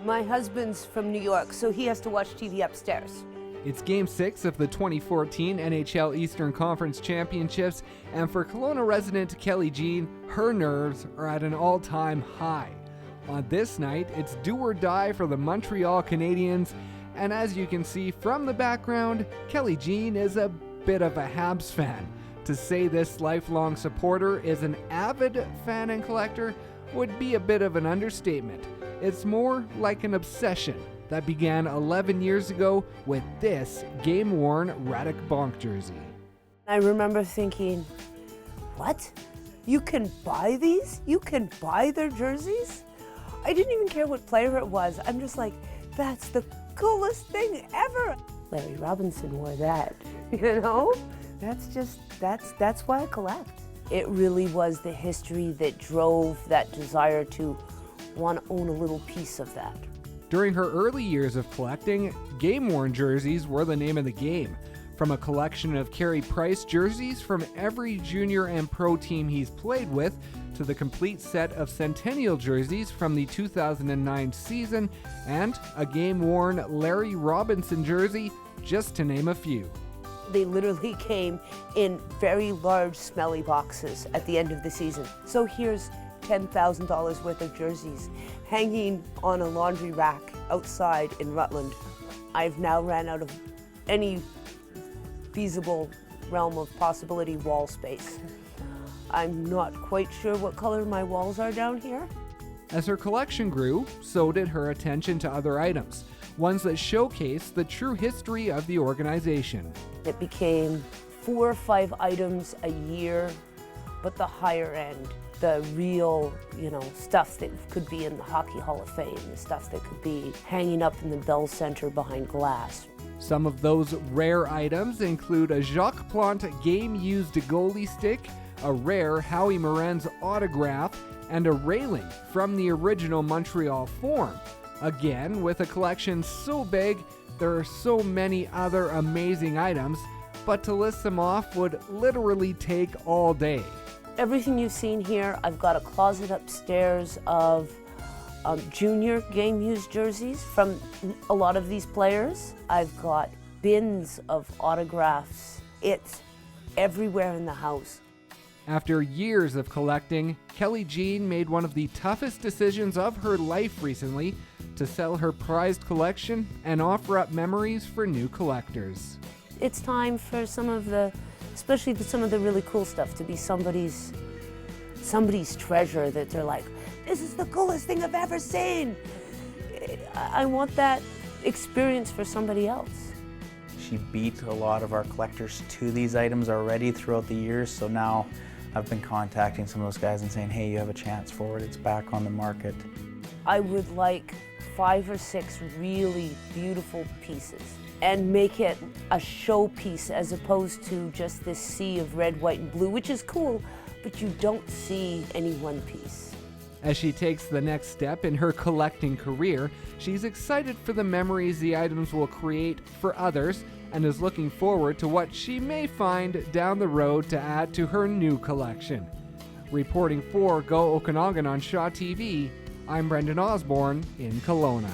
My husband's from New York, so he has to watch TV upstairs. It's Game 6 of the 2014 NHL Eastern Conference Championships, and for Kelowna resident Kelly Jean, her nerves are at an all-time high. On this night, it's do or die for the Montreal Canadiens, and as you can see from the background, Kelly Jean is a bit of a Habs fan. To say this lifelong supporter is an avid fan and collector would be a bit of an understatement. It's more like an obsession that began 11 years ago with this game-worn Radek Bonk jersey. I remember thinking, what? You can buy these? You can buy their jerseys? I didn't even care what player it was. I'm just like, that's the coolest thing ever. Larry Robinson wore that, you know? That's why I collect. It really was the history that drove that desire to want to own a little piece of that. During her early years of collecting, game-worn jerseys were the name of the game. From a collection of Carey Price jerseys from every junior and pro team he's played with, to the complete set of Centennial jerseys from the 2009 season, and a game-worn Larry Robinson jersey, just to name a few. They literally came in very large, smelly boxes at the end of the season. So here's $10,000 worth of jerseys hanging on a laundry rack outside in Rutland. I've now ran out of any feasible realm of possibility wall space. I'm not quite sure what color my walls are down here. As her collection grew, so did her attention to other items, ones that showcase the true history of the organization. It became 4 or 5 items a year, but the higher end, the real, stuff that could be in the Hockey Hall of Fame, the stuff that could be hanging up in the Bell Center behind glass. Some of those rare items include a Jacques Plante game-used goalie stick, a rare Howie Morenz autograph, and a railing from the original Montreal form. Again, with a collection so big, there are so many other amazing items, but to list them off would literally take all day. Everything you've seen here, I've got a closet upstairs of junior game-used jerseys from a lot of these players. I've got bins of autographs. It's everywhere in the house. After years of collecting, Kelly Jean made one of the toughest decisions of her life recently to sell her prized collection and offer up memories for new collectors. It's time for especially some of the really cool stuff to be somebody's treasure that they're like, this is the coolest thing I've ever seen. I want that experience for somebody else. She beat a lot of our collectors to these items already throughout the years, so now I've been contacting some of those guys and saying, hey, you have a chance for it, it's back on the market. I would like 5 or 6 really beautiful pieces and make it a showpiece as opposed to just this sea of red, white, and blue, which is cool, but you don't see any one piece. As she takes the next step in her collecting career, she's excited for the memories the items will create for others and is looking forward to what she may find down the road to add to her new collection. Reporting for Go Okanagan on Shaw TV, I'm Brendan Osborne in Kelowna.